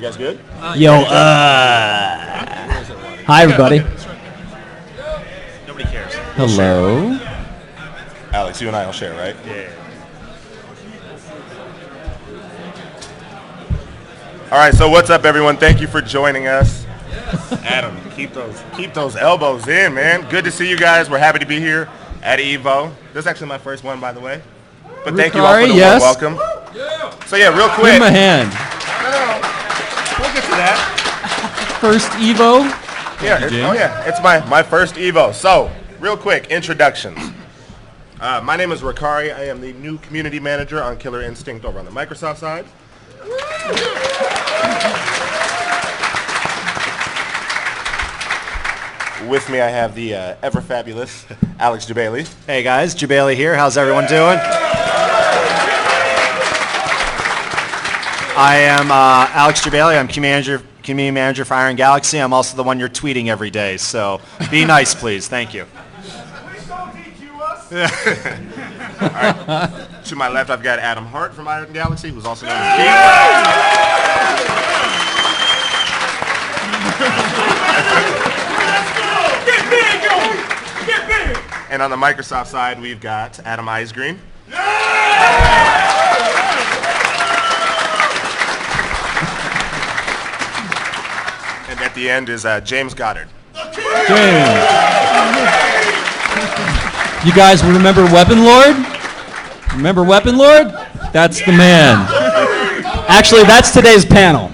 guys good? Yo, hi everybody. Nobody cares. Hello. Alex, you and I will share, right? Yeah. All right, so what's up, everyone? Thank you for joining us. Adam, keep those elbows in, man. Good to see you guys. We're happy to be here at Evo. This is actually my first one, by the way. But thank you all for the warm welcome. So yeah, real quick. Give him a hand. We'll get to that. First Evo. Yeah, it's my first Evo. So, real quick, introductions. My name is Ricari. I am the new community manager on Killer Instinct over on the Microsoft side. With me, I have the ever fabulous Alex Jabali. Hey guys, Jabali here. How's everyone doing? I am Alex Jabali. I'm community manager for Iron Galaxy. I'm also the one you're tweeting every day. So be nice, please. Thank you. Please don't DQ us. All right. To my left, I've got Adam Hart from Iron Galaxy, who's also known as King. Get big! And on the Microsoft side, we've got Adam Icegreen. And at the end is James Goddard. James. You guys remember Weapon Lord? Remember Weapon Lord? That's the man. Actually, that's today's panel.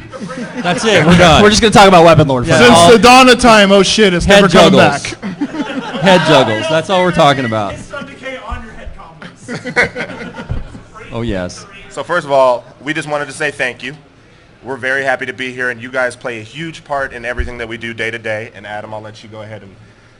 That's it. We're done. We're just going to talk about Weapon Lord for Since the dawn of time, oh shit, it's never come back. Head juggles. That's all we're talking about. Oh, yes. So first of all, we just wanted to say thank you. We're very happy to be here, and you guys play a huge part in everything that we do day to day. And Adam, I'll let you go ahead and...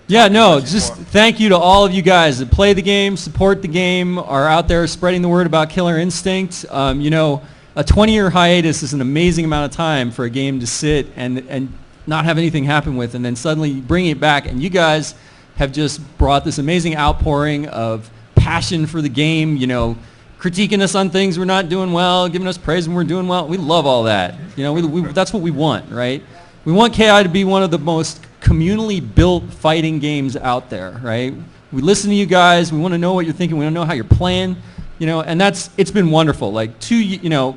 Yeah, no, just thank you to all of you guys that play the game, support the game, are out there spreading the word about Killer Instinct. You know, a 20-year hiatus is an amazing amount of time for a game to sit and not have anything happen with, and then suddenly bringing it back. And you guys have just brought this amazing outpouring of passion for the game, you know, critiquing us on things we're not doing well, giving us praise when we're doing well. We love all that. You know, that's what we want, right? We want KI to be one of the most communally built fighting games out there, right? We listen to you guys. We want to know what you're thinking. We want to know how you're playing, you know, and it's been wonderful. Like the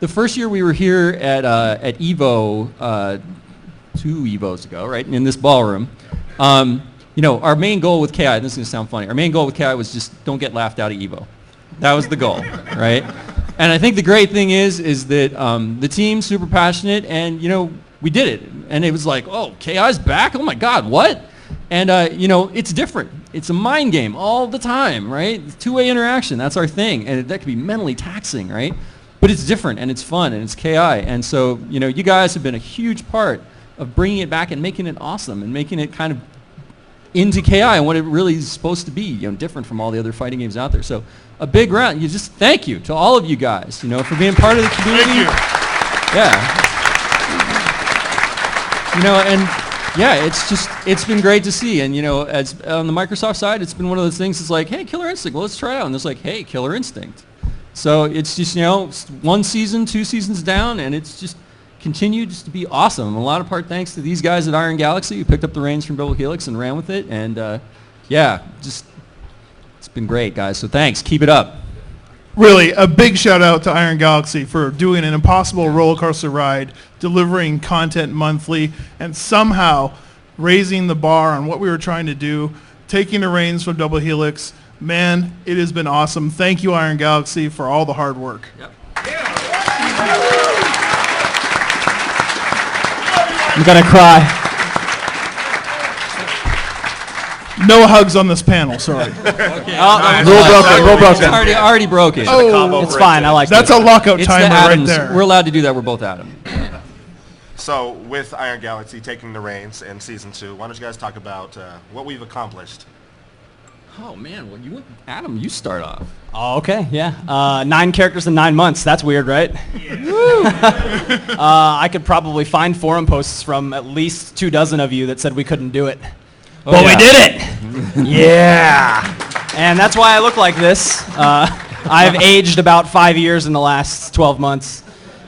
first year we were here at Evo, 2 Evos ago, right, in this ballroom, you know, our main goal with KI, this is going to sound funny, our main goal with KI was just don't get laughed out of Evo. That was the goal, right? And I think the great thing is that the team's super passionate, and, you know, we did it. And it was like, oh, KI's back? Oh, my God, what? And, you know, it's different. It's a mind game all the time, right? Two-way interaction, that's our thing. And that can be mentally taxing, right? But it's different, and it's fun, and it's KI. And so, you know, you guys have been a huge part of bringing it back and making it awesome and making it kind of into KI and what it really is supposed to be, you know, different from all the other fighting games out there. So a big round. Thank you to all of you guys, you know, for being part of the community. Thank you. Yeah. You know, and yeah, it's been great to see. And, you know, as on the Microsoft side, it's been one of those things. It's like, hey, Killer Instinct, well, let's try it out. And it's like, hey, Killer Instinct. So it's just, you know, 1 season, 2 seasons down, and it's just continued just to be awesome. A lot of part thanks to these guys at Iron Galaxy who picked up the reins from Double Helix and ran with it. And yeah, just it's been great, guys. So thanks. Keep it up. Really, a big shout out to Iron Galaxy for doing an impossible roller coaster ride, delivering content monthly, and somehow raising the bar on what we were trying to do, taking the reins from Double Helix. Man, it has been awesome. Thank you, Iron Galaxy, for all the hard work. Yep. I'm going to cry. No hugs on this panel, sorry. Okay. Rule broken. It's already broken. Oh, it's fine. I like that's that. a lockout It's timer the right Adams. there. We're allowed to do that. We're both Adam. So with Iron Galaxy taking the reins in Season 2, why don't you guys talk about what we've accomplished? Oh man, well Adam, you start off. Oh, okay, yeah. 9 characters in 9 months. That's weird, right? Yeah. I could probably find forum posts from at least 2 dozen of you that said we couldn't do it. Oh, but yeah. we did it! Yeah! And that's why I look like this. I've aged about 5 years in the last 12 months.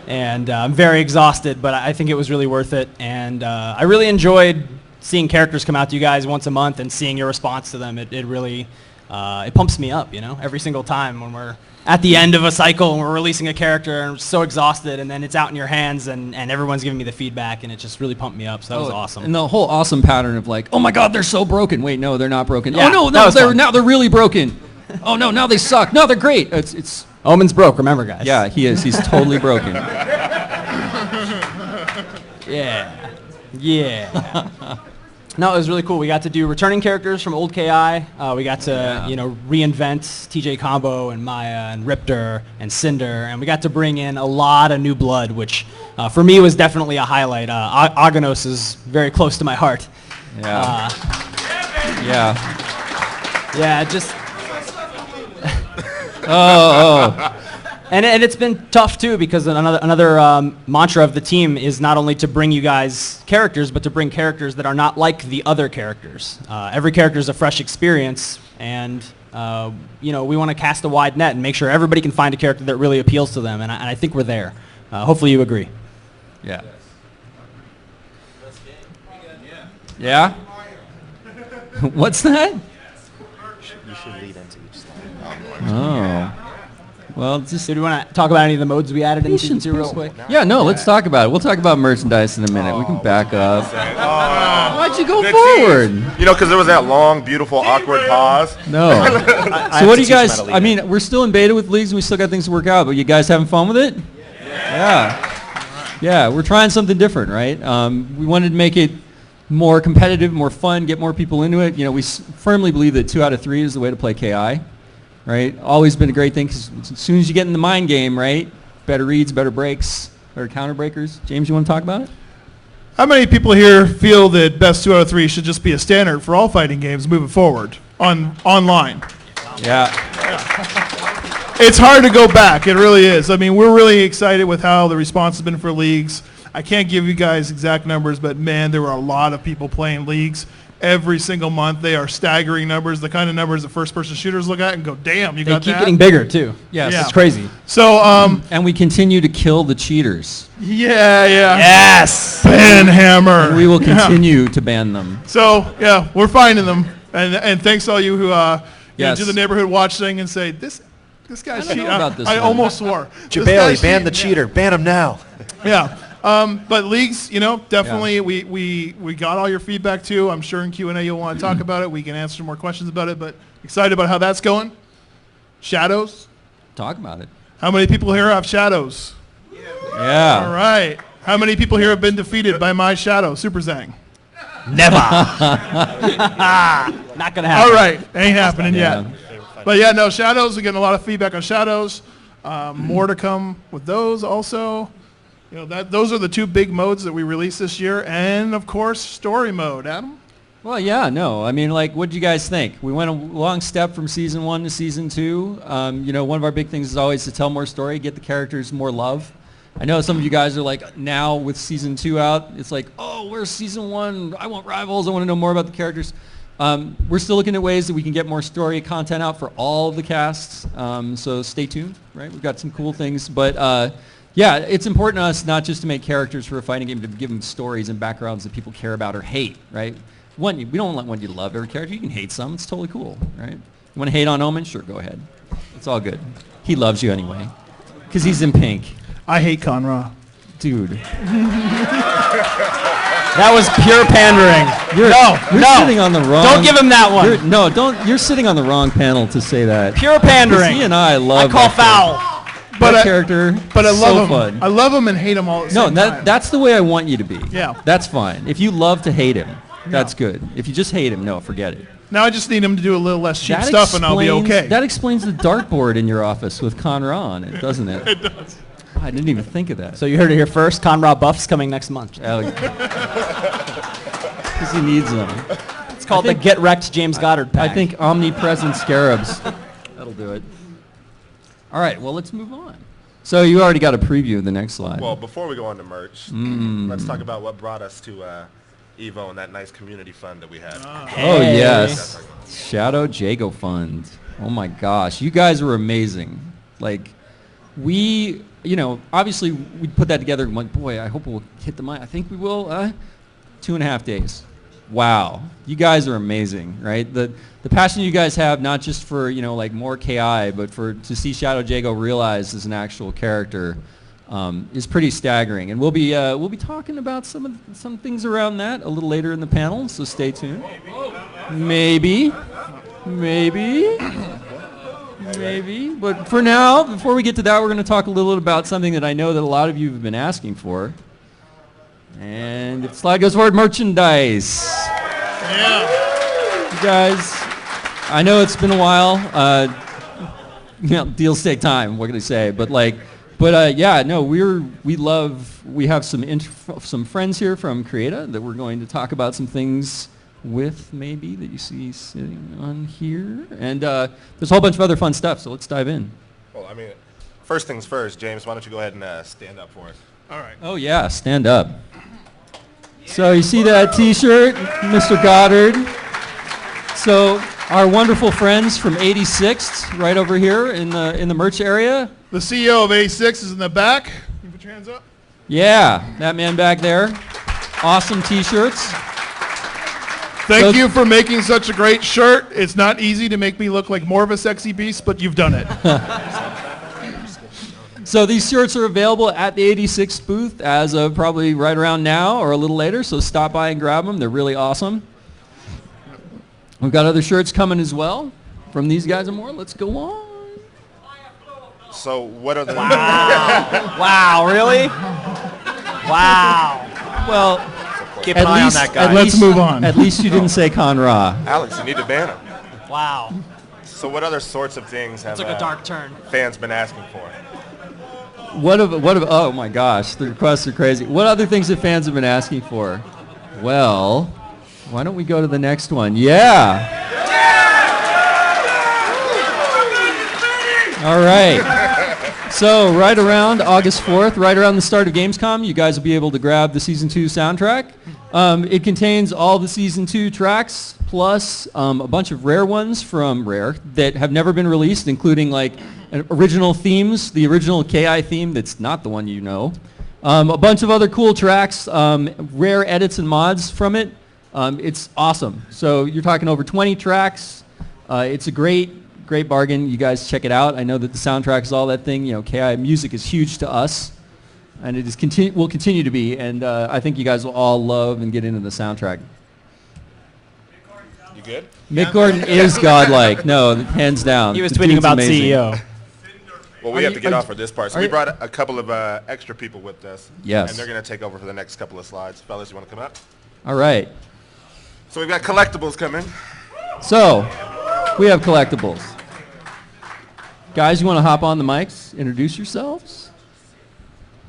and I'm very exhausted, but I think it was really worth it. And I really enjoyed seeing characters come out to you guys once a month and seeing your response to them. It really it pumps me up, every single time when we're at the end of a cycle and we're releasing a character and I'm so exhausted, and then it's out in your hands and everyone's giving me the feedback, and it just really pumped me up. So that was awesome. And the whole awesome pattern of like, oh my God, they're so broken. Wait, no, they're not broken. Yeah, oh that was fun. now they're really broken. Oh no, now they suck. No, they're great. It's Omen's broke, remember, guys. yeah, he is. He's totally broken. Yeah. No, it was really cool. We got to do returning characters from old KI. We got to, reinvent TJ Combo and Maya and Riptor and Cinder, and we got to bring in a lot of new blood, which for me was definitely a highlight. Aganos is very close to my heart. Yeah. Yeah, just... Oh. And it's been tough too, because another mantra of the team is not only to bring you guys characters, but to bring characters that are not like the other characters. Every character is a fresh experience, and we want to cast a wide net and make sure everybody can find a character that really appeals to them, and I think we're there. Hopefully you agree. Yeah. Yeah? What's that? You should lead into each thing. Oh. Well, just So do you want to talk about any of the modes we added in Season 2 real quick? yeah, no, let's talk about it. We'll talk about merchandise in a minute. We can back up. Oh, Why'd you go the forward? tease. Because there was that long, beautiful, awkward pause. No. I So what have do you to teach guys, him how to I lead mean, we're still in beta with leagues and we still got things to work out, but you guys having fun with it? Yeah, we're trying something different, right? We wanted to make it more competitive, more fun, get more people into it. We firmly believe that 2 out of 3 is the way to play KI, right? Always been a great thing, because as soon as you get in the mind game, right, better reads, better breaks, better counter breakers. James, you want to talk about it? How many people here feel that best 2 out of 3 should just be a standard for all fighting games moving forward online? Yeah. It's hard to go back. It really is. I mean, we're really excited with how the response has been for leagues. I can't give you guys exact numbers, but man, there were a lot of people playing leagues every single month. They are staggering numbers, the kind of numbers that first-person shooters look at and go, damn, you They got keep that? getting bigger too. Yes. Yeah. It's crazy. So, And we continue to kill the cheaters. yeah. Yes! Ben Hammer. And we will continue to ban them. So, yeah, we're finding them. And thanks to all you who Yes. do the neighborhood watch thing and say, this guy's I don't know cheating. about this I one. almost swore. This Bailey, guy's ban the cheating. cheater. Ban him now. Yeah. But leagues, definitely we got all your feedback too. I'm sure in Q&A you'll want to talk about it. We can answer more questions about it, but excited about how that's going. Shadows. Talk about it. How many people here have shadows? Yeah. All right. How many people here have been defeated by my shadow, Super Zang? Never. Not going to happen. All right. Ain't happening Yeah. yet. But yeah, no, shadows. We're getting a lot of feedback on shadows. More to come with those also. Those are the 2 big modes that we released this year, and of course, story mode. Adam? Well, yeah, no. I mean, like, what do you guys think? We went a long step from Season 1 to Season 2. One of our big things is always to tell more story, get the characters more love. I know some of you guys are like, now with Season 2 out, it's like, oh, where's Season 1? I want rivals. I want to know more about the characters. We're still looking at ways that we can get more story content out for all of the casts. So stay tuned, right? We've got some cool things. But yeah, it's important to us not just to make characters for a fighting game, to give them stories and backgrounds that people care about or hate, right? We don't want you to love every character. You can hate some. It's totally cool, right? You want to hate on Omen? Sure, go ahead. It's all good. He loves you anyway, because he's in pink. I hate Conra. Dude. That was pure pandering. You're sitting on the wrong... Don't give him that one. You're sitting on the wrong panel to say that. Pure 'Cause pandering. he and I love I call that foul. But character, But I love so him. fun. I love him and hate him all at the No, same time. that's the way I want you to be. Yeah. That's fine. If you love to hate him, that's good. If you just hate him, no, forget it. Now I just need him to do a little less cheap That stuff and I'll be explains- okay. That explains the dartboard in your office with Conra on it, doesn't it? It does. I didn't even think of that. So you heard it here first. Conrad buffs coming next month. Because he needs them. It's called the Get Wrecked James Goddard pack. I think omnipresent scarabs. That'll do it. All right, well, let's move on. So you already got a preview of the next slide. Well, before we go on to merch, let's talk about what brought us to Evo and that nice community fund that we had. Oh, yes. Shadow Jago Fund. Oh, my gosh. You guys were amazing. Like, we, obviously we put that together and went, boy, I hope we'll hit the mic. I think we will. 2.5 days. Wow. You guys are amazing, right? The passion you guys have, not just for, like more KI, but to see Shadow Jago realized as an actual character is pretty staggering. And we'll be talking about some things around that a little later in the panel, so stay tuned. Maybe. But for now, before we get to that, we're going to talk a little bit about something that I know that a lot of you have been asking for. And if the slide goes forward, merchandise. Yeah. You guys, I know it's been a while. Deals take time. What can I say? But yeah, no, we have some friends here from Creata that we're going to talk about some things with, maybe, that you see sitting on here. And there's a whole bunch of other fun stuff, so let's dive in. Well, first things first, James, why don't you go ahead and stand up for us? All right. Oh yeah, stand up. So you see that T-shirt, Mr. Goddard. So our wonderful friends from 86th, right over here in the merch area. The CEO of A6 is in the back. Can you put your hands up? Yeah, that man back there. Awesome T-shirts. Thank you for making such a great shirt. It's not easy to make me look like more of a sexy beast, but you've done it. So these shirts are available at the 86 booth as of probably right around now or a little later, so stop by and grab them. They're really awesome. We've got other shirts coming as well from these guys and more. Let's go on. So what are the... Wow, really? Wow. Well, Keep an eye on that guy. Let's move on. At least you didn't say Conra. Alex, you need to ban him. Wow. So what other sorts of things have Took a dark turn. fans been asking for? Oh my gosh, the requests are crazy. What other things have fans have been asking for? Well, why don't we go to the next one? Yeah. All right. So right around August 4th, right around the start of Gamescom, you guys will be able to grab the Season 2 soundtrack. It contains all the Season 2 tracks, plus a bunch of rare ones from Rare that have never been released, including like original themes, the original KI theme that's not the one you know. A bunch of other cool tracks, rare edits and mods from it. It's awesome. So you're talking over 20 tracks. It's a great bargain. You guys check it out. I know that the soundtrack is all that thing. KI music is huge to us, and it is will continue to be. And I think you guys will all love and get into the soundtrack. You good? Mick Gordon is godlike. No, hands down. He was The tweeting dude's about amazing. CEO. Well, we have to get off for this part. So we you- brought a couple of extra people with us. Yes. And they're going to take over for the next couple of slides. Fellas, you want to come up? All right. So we've got collectibles coming. So we have collectibles. Guys, you want to hop on the mics? Introduce yourselves.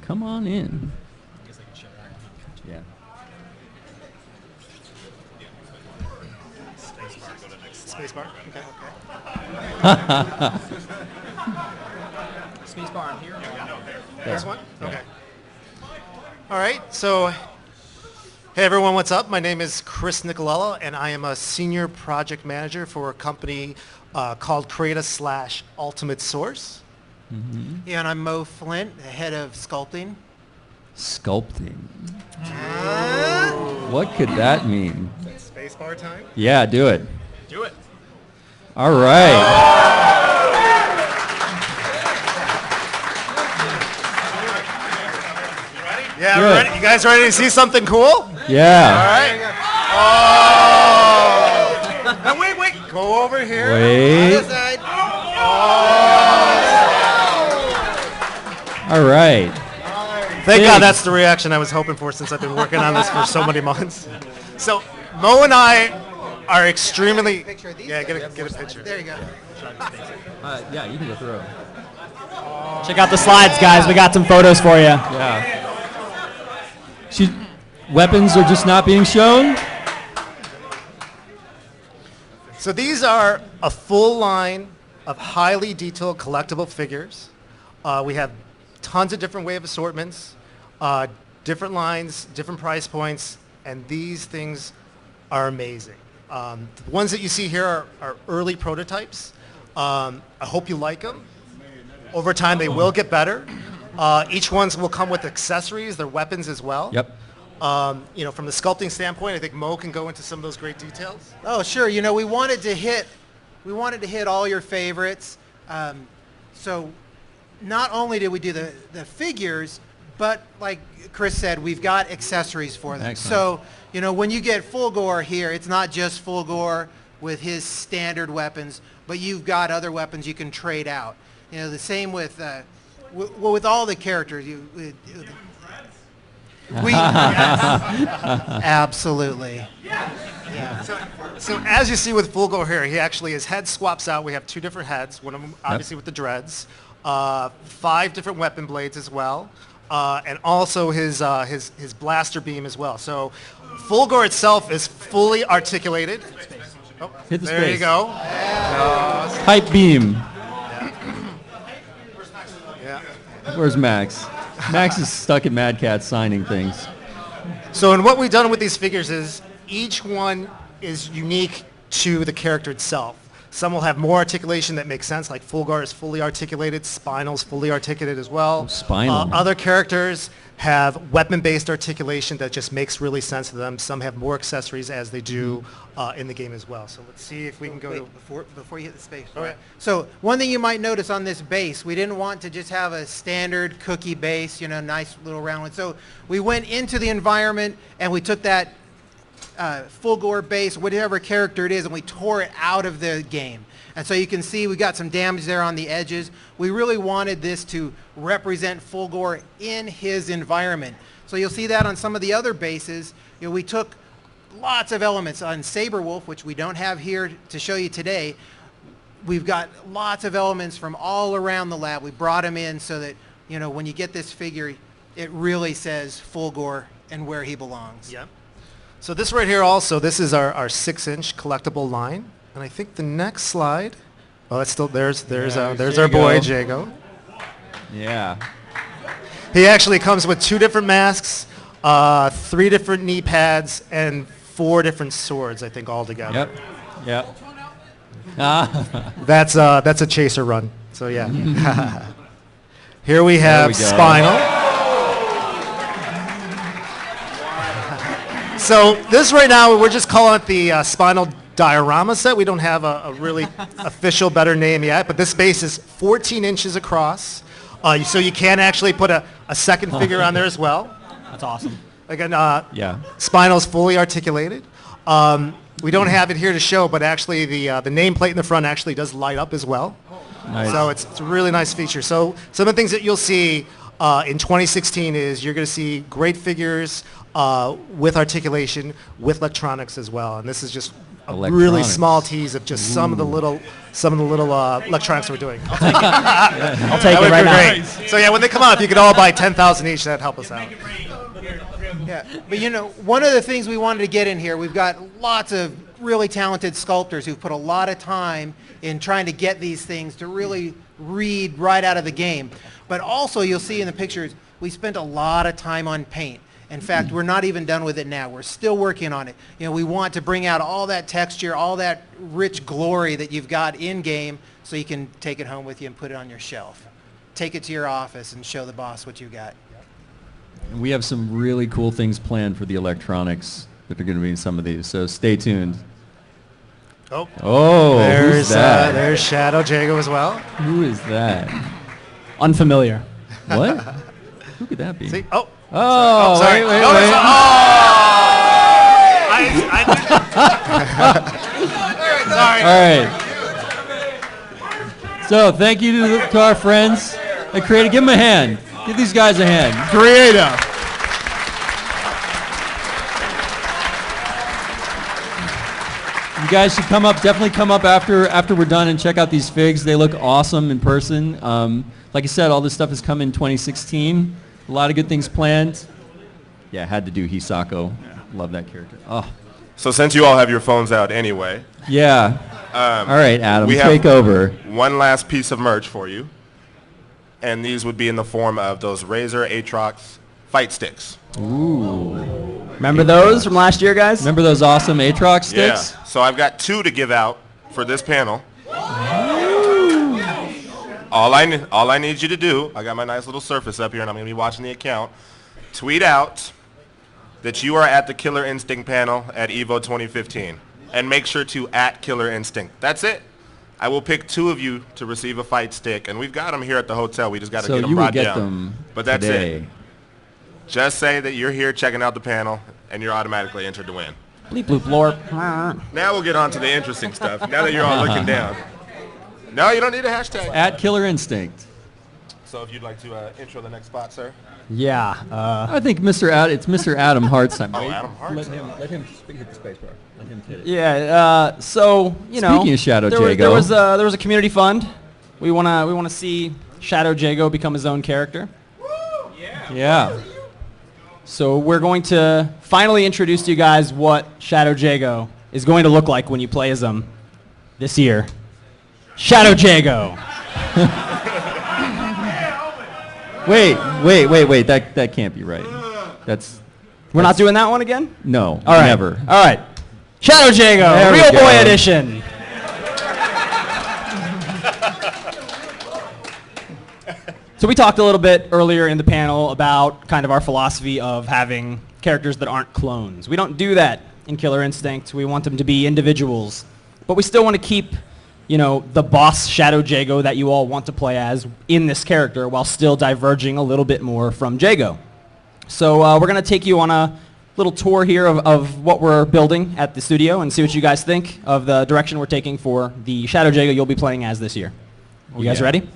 Come on in. Yeah. Spacebar? Okay. Spacebar on here? This one? Okay. All right, so hey everyone, what's up? My name is Chris Nicolella, and I am a senior project manager for a company called Creata/Ultimate Source. Yeah, and I'm Mo Flint, the head of sculpting. Sculpting. What could that mean? Spacebar time? Yeah, do it. Do it. All right. Yeah, Good. ready? You guys ready to see something cool? All Yeah. right. Oh! Now wait. Go over here. Wait. On this side. All right. Thank God Big. that's the reaction I was hoping for since I've been working on this for so many months. So Mo and I are extremely... Yeah, get a picture. There you go. Yeah, you can go through. Check out the slides, guys. We got some photos for you. Yeah. Weapons are just not being shown. So these are a full line of highly detailed collectible figures. We have tons of different wave assortments, different lines, different price points, and these things are amazing. The ones that you see here are early prototypes. I hope you like them. Over time, they will get better. Each ones will come with accessories, their weapons as well. Yep. From the sculpting standpoint, I think Mo can go into some of those great details. Oh, sure. We wanted to hit all your favorites. So not only did we do the figures, but like Chris said, we've got accessories for them. Excellent. So, when you get Fulgore here, it's not just Fulgore with his standard weapons, but you've got other weapons you can trade out. The same with with all the characters. Absolutely. Yeah. So as you see with Fulgore here, his head swaps out. We have 2 different heads. One of them obviously with the dreads, 5 different weapon blades as well, and also his blaster beam as well. So Fulgore itself is fully articulated. Oh, Hit the there space. you go. Hype beam. Yeah. Where's Max? Max is stuck at Mad Cat signing things. So what we've done with these figures is each one is unique to the character itself. Some will have more articulation that makes sense, like Fulgore is fully articulated, Spinal's fully articulated as well. Spinal. Other characters have weapon-based articulation that just makes really sense to them. Some have more accessories as they do in the game as well. So let's see if we can go Wait, to... before you hit the space. All right. So one thing you might notice on this base, we didn't want to just have a standard cookie base, nice little round one. So we went into the environment and we took that Fulgore base, whatever character it is, and we tore it out of the game. And so you can see we got some damage there on the edges. We really wanted this to represent Fulgore in his environment. So you'll see that on some of the other bases. We took lots of elements on Saberwolf, which we don't have here to show you today. We've got lots of elements from all around the lab. We brought them in so that, when you get this figure, it really says Fulgore and where he belongs. Yep. So this right here also, this is our 6-inch collectible line. And I think the next slide, that's still, there's our boy, Jago. Yeah. He actually comes with 2 different masks, 3 different knee pads, and 4 different swords, I think, all together. Yep. That's a chaser run. So yeah. Here we have go. Spinal. So this right now, we're just calling it the Spinal diorama set. We don't have a really official better name yet, but this base is 14 inches across. So you can actually put a second figure on there as well. That's awesome. Again, Yeah. Spinal's fully articulated. We don't have it here to show, but actually the nameplate in the front actually does light up as well. Nice. So it's a really nice feature. So some of the things that you'll see in 2016 is you're going to see great figures with articulation, with electronics as well. And this is just a really Electronics. small tease of just some of the little electronics we're doing. I'll take That it would right be now. great. So yeah, when they come out, if you could all buy 10,000 each, that'd help us out. Yeah, but one of the things we wanted to get in here, we've got lots of really talented sculptors who've put a lot of time in trying to get these things to really read right out of the game. But also, you'll see in the pictures, we spent a lot of time on paint. In fact, we're not even done with it now. We're still working on it. We want to bring out all that texture, all that rich glory that you've got in-game so you can take it home with you and put it on your shelf. Take it to your office and show the boss what you got. We have some really cool things planned for the electronics that are going to be in some of these, so stay tuned. Oh, Oh, who's that? there's Shadow Jago as well. Who is that? Unfamiliar. What? Who could that be? See? Oh. Oh, Sorry. wait. No, it's- All right. So thank you to our friends at Creative. Give them a hand. Give these guys a hand. Creative. You guys should definitely come up after we're done and check out these figs. They look awesome in person. Like I said, all this stuff has come in 2016. A lot of good things planned. Yeah, had to do Hisako. Love that character. Oh, So since you all have your phones out anyway, yeah. All right, Adam, we have take over. one last piece of merch for you. And these would be in the form of those Razer Aatrox fight sticks. Remember those from last year, guys? Remember those awesome Aatrox sticks? Yeah. So I've got 2 to give out for this panel. all I need you to do, I got my nice little surface up here, and I'm going to be watching the account. Tweet out that you are at the Killer Instinct panel at EVO 2015, and make sure to @Killer Instinct. That's it. I will pick 2 of you to receive a fight stick, and we've got them here at the hotel. We just got to So get them you will brought get down. them But that's today. it. Just say that you're here checking out the panel, and you're automatically entered to win. Bleep bloop lorp. Now we'll get on to the interesting stuff. Now that you're all looking down. No, you don't need a hashtag. @Killer Instinct. So if you'd like to intro the next spot, sir. Yeah. I think it's Mr. Adam Hart's time. Oh, Adam Hart. Let him hit the space bar. Let him hit it. Yeah. So Speaking of Shadow there Jago. was a community fund. We wanna see Shadow Jago become his own character. Yeah. So we're going to finally introduce to you guys what Shadow Jago is going to look like when you play as him this year. Shadow Jago. Wait. That can't be right. We're not doing that one again? No. All right. Never. All right. Shadow Jago, There we Real go. Boy Edition. So we talked a little bit earlier in the panel about kind of our philosophy of having characters that aren't clones. We don't do that in Killer Instinct. We want them to be individuals. But we still want to keep, the boss Shadow Jago that you all want to play as in this character while still diverging a little bit more from Jago. So we're going to take you on a little tour here of what we're building at the studio and see what you guys think of the direction we're taking for the Shadow Jago you'll be playing as this year. You guys yeah. ready?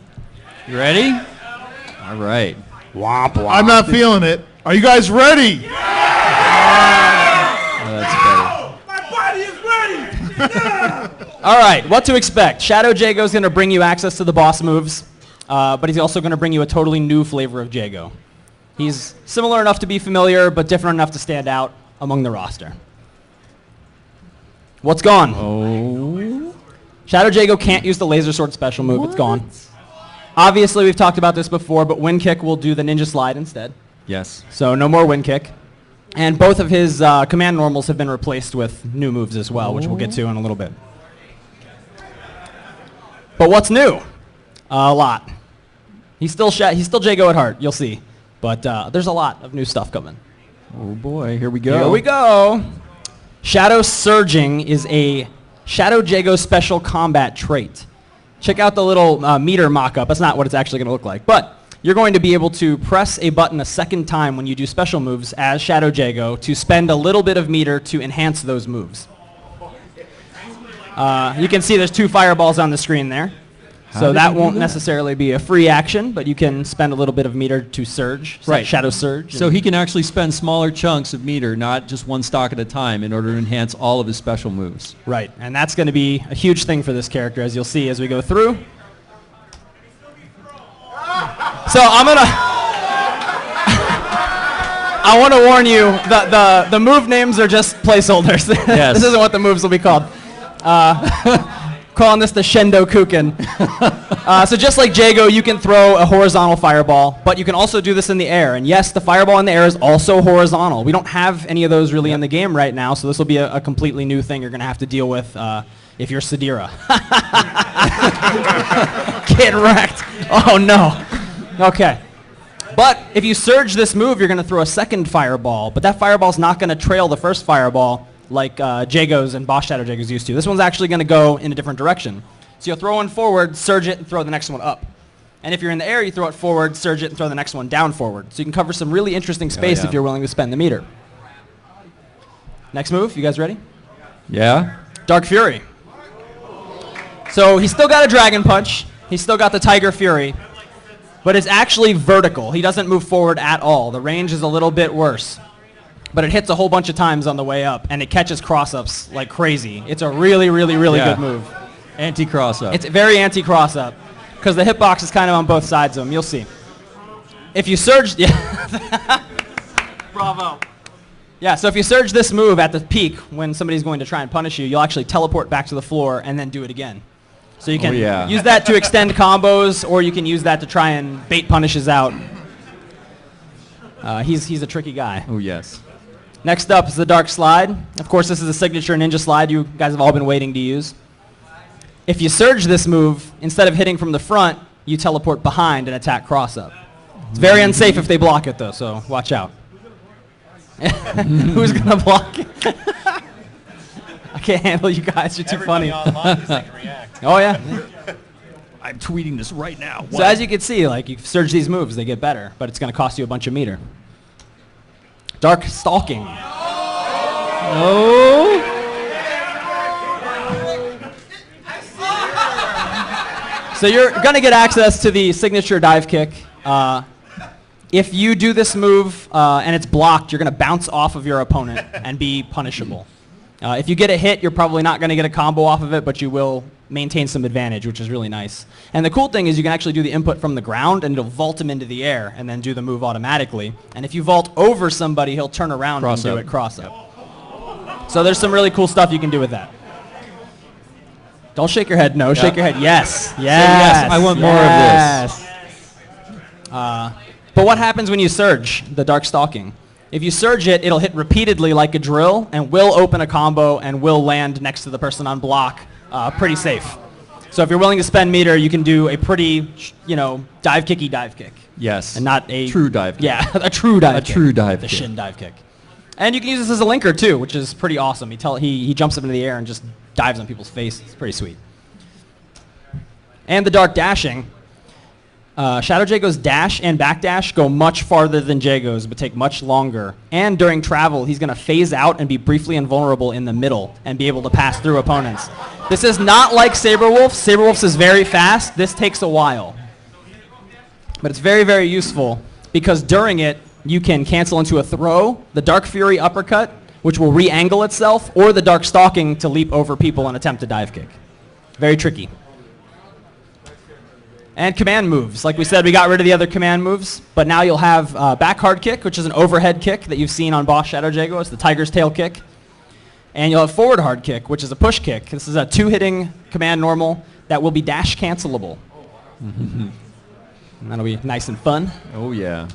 You ready? All right. Womp womp. I'm not feeling it. Are you guys ready? Oh, that's better. My body is ready! All right, what to expect. Shadow Jago is going to bring you access to the boss moves, but he's also going to bring you a totally new flavor of Jago. He's similar enough to be familiar, but different enough to stand out among the roster. What's gone? Oh. Shadow Jago can't use the laser sword special move. It's gone. Obviously, we've talked about this before, but Wind Kick will do the Ninja Slide instead. Yes. So no more Wind Kick. And both of his command normals have been replaced with new moves as well, which we'll get to in a little bit. But what's new? A lot. He's still Jago at heart, you'll see. But there's a lot of new stuff coming. Oh boy, here we go. Here we go. Shadow Surging is a Shadow Jago special combat trait. Check out the little meter mock-up. That's not what it's actually going to look like. But you're going to be able to press a button a second time when you do special moves as Shadow Jago to spend a little bit of meter to enhance those moves. You can see there's 2 fireballs on the screen there. So that won't necessarily be a free action, but you can spend a little bit of meter to surge, Right. Shadow Surge. So he can actually spend smaller chunks of meter, not just one stock at a time, in order to enhance all of his special moves. Right, and that's going to be a huge thing for this character, as you'll see as we go through. So I want to warn you, the move names are just placeholders. Yes. This isn't what the moves will be called. Calling this the Shendo Kuken. So just like Jago, you can throw a horizontal fireball, but you can also do this in the air. And yes, the fireball in the air is also horizontal. We don't have any of those really in the game right now, so this will be a completely new thing you're going to have to deal with if you're Sadira. Get wrecked. Oh, no. Okay. But if you surge this move, you're going to throw a second fireball, but that fireball's not going to trail the first fireball like Jago's and Boss Shadow Jago's used to. This one's actually going to go in a different direction. So you'll throw one forward, surge it, and throw the next one up. And if you're in the air, you throw it forward, surge it, and throw the next one down forward. So you can cover some really interesting space yeah. if you're willing to spend the meter. Next move, you guys ready? Yeah? Dark Fury. So he's still got a Dragon Punch. He's still got the Tiger Fury. But it's actually vertical. He doesn't move forward at all. The range is a little bit worse. But it hits a whole bunch of times on the way up, and it catches cross-ups like crazy. It's a really, really, really good move. Anti-cross-up. It's very anti-cross-up, because the hitbox is kind of on both sides of him. You'll see. If you surge... Yeah. Bravo. Yeah, so if you surge this move at the peak when somebody's going to try and punish you, you'll actually teleport back to the floor and then do it again. So you can use that to extend combos, or you can use that to try and bait punishes out. He's a tricky guy. Oh, yes. Next up is the Dark Slide. Of course, this is a signature ninja slide you guys have all been waiting to use. If you surge this move, instead of hitting from the front, you teleport behind and attack cross-up. It's very unsafe if they block it, though, so watch out. Who's going to block it? I can't handle you guys. You're too funny. Online is like react. Oh, yeah. I'm tweeting this right now. So as you can see, like, you surge these moves, they get better, but it's going to cost you a bunch of meter. Dark Stalking. Oh. So you're going to get access to the signature dive kick. If you do this move and it's blocked, you're going to bounce off of your opponent and be punishable. If you get a hit, you're probably not going to get a combo off of it, but you will maintain some advantage, which is really nice. And the cool thing is you can actually do the input from the ground, and it'll vault him into the air and then do the move automatically. And if you vault over somebody, he'll turn around and do it cross-up. So there's some really cool stuff you can do with that. Don't shake your head. No, shake your head. Yes. Yes. Yes. I want more of this. But what happens when you surge the Dark Stalking? If you surge it, it'll hit repeatedly like a drill and will open a combo and will land next to the person on block pretty safe. So if you're willing to spend meter, you can do a pretty, dive kicky dive kick. Yes. And not a true dive kick. Yeah, a true dive kick. A true dive the kick. shin dive kick. And you can use this as a linker too, which is pretty awesome. He jumps up into the air and just dives on people's face. It's pretty sweet. And the Dark Dashing. Shadow Jago's dash and backdash go much farther than Jago's, but take much longer. And during travel, he's going to phase out and be briefly invulnerable in the middle and be able to pass through opponents. This is not like Saberwolf's. Saberwolf's is very fast. This takes a while. But it's very, very useful because during it, you can cancel into a throw, the Dark Fury uppercut, which will re-angle itself, or the Dark Stalking to leap over people and attempt a dive kick. Very tricky. And command moves. Like we said, we got rid of the other command moves, but now you'll have back hard kick, which is an overhead kick that you've seen on Boss Shadow Jago. It's the tiger's tail kick. And you'll have forward hard kick, which is a push kick. This is a two-hitting command normal that will be dash cancelable. And that'll be nice and fun. Oh, yeah.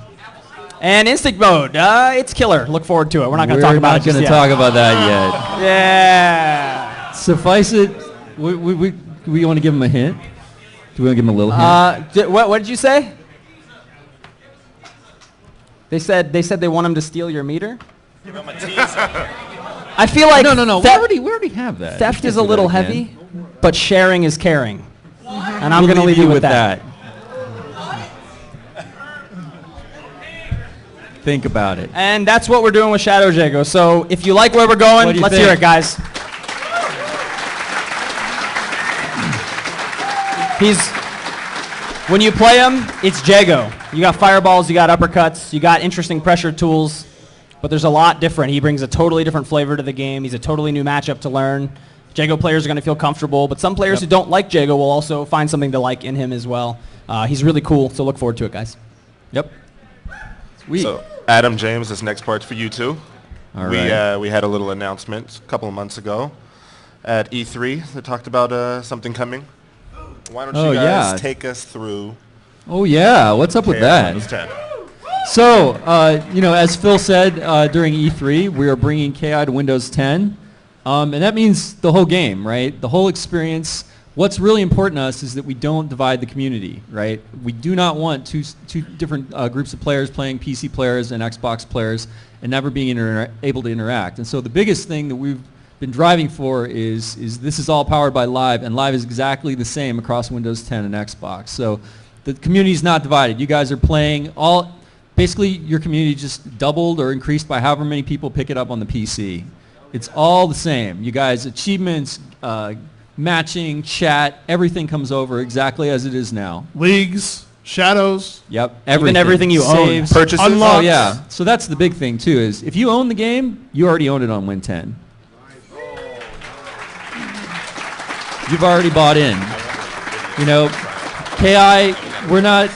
And instinct mode. It's killer. Look forward to it. We're not going to talk about it We're not going to talk about that yet. Yeah. Suffice it, we want to give him a hint. Do we want to give him a little hint? What did you say? They said they want him to steal your meter. Give him a teaser. I feel like No. We already have that. Theft is a little heavy, but sharing is caring. And I'm going to leave you with that. Think about it. And that's what we're doing with Shadow Jago. So if you like where we're going, let's hear it, guys. When you play him, it's Jago. You got fireballs, you got uppercuts, you got interesting pressure tools, but there's a lot different. He brings a totally different flavor to the game. He's a totally new matchup to learn. Jago players are going to feel comfortable, but some players who don't like Jago will also find something to like in him as well. He's really cool, so look forward to it, guys. Yep. Sweet. So, Adam, James, this next part's for you two. All right. We had a little announcement a couple of months ago at E3 that talked about something coming. Why don't you guys take us through? Oh, yeah. What's up with that? Windows 10. So, as Phil said during E3, we are bringing KI to Windows 10. And that means the whole game, right? The whole experience. What's really important to us is that we don't divide the community, right? We do not want two different groups of players playing PC players and Xbox players and never being able to interact. And so the biggest thing that we've been driving for is this is all powered by Live, and Live is exactly the same across Windows 10 and Xbox. So the community is not divided. You guys are playing basically your community just doubled or increased by however many people pick it up on the PC. It's all the same. You guys, achievements, matching, chat, everything comes over exactly as it is now. Leagues, shadows. Yep, Even everything you Saves, own. Purchases? Unlocks. Oh, yeah. So that's the big thing, too, is if you own the game, you already own it on Win 10. You've already bought in. KI, we're not,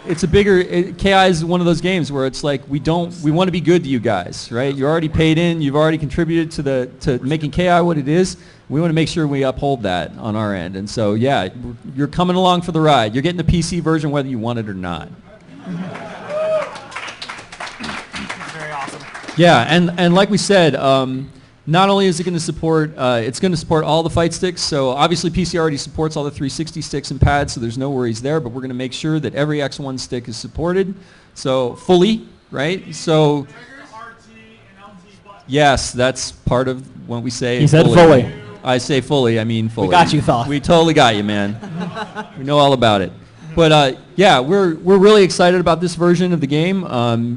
it's a bigger, KI is one of those games where it's like we want to be good to you guys, right? You're already paid in, you've already contributed to making KI what it is. We want to make sure we uphold that on our end. And so, yeah, you're coming along for the ride. You're getting the PC version whether you want it or not. Very awesome. Yeah, and like we said, Not only is it going to support, it's going to support all the fight sticks. So obviously PC already supports all the 360 sticks and pads, so there's no worries there. But we're going to make sure that every X1 stick is supported, so fully, right? So yes, that's part of when we say. He said fully. I say fully. I mean fully. We got you, Thoth. We totally got you, man. We know all about it. But yeah, we're really excited about this version of the game.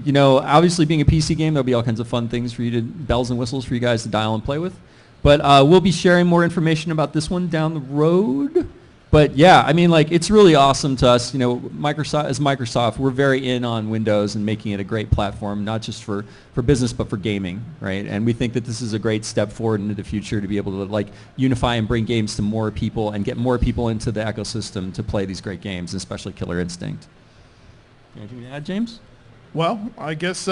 You know, obviously being a PC game, there'll be all kinds of fun things for you to, bells and whistles for you guys to dial and play with. But we'll be sharing more information about this one down the road. But yeah, I mean, like, it's really awesome to us. You know, Microsoft, we're very in on Windows and making it a great platform, not just for business, but for gaming, right? And we think that this is a great step forward into the future to be able to, like, unify and bring games to more people and get more people into the ecosystem to play these great games, especially Killer Instinct. Anything to add, James? Well, I guess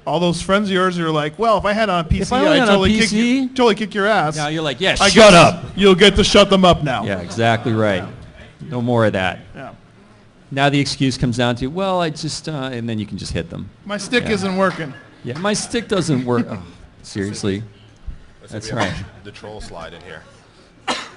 all those friends of yours are like, well, if I had on PC, If I only I'd had on totally kick your ass. Now you're like, yeah, I shut guess up. You'll get to shut them up now. Yeah, exactly right. No more of that. Yeah. Now the excuse comes down to, well, I just, and then you can just hit them. My stick Yeah. isn't working. Yeah, my stick doesn't work. Oh, seriously. That's right. The troll slide in here.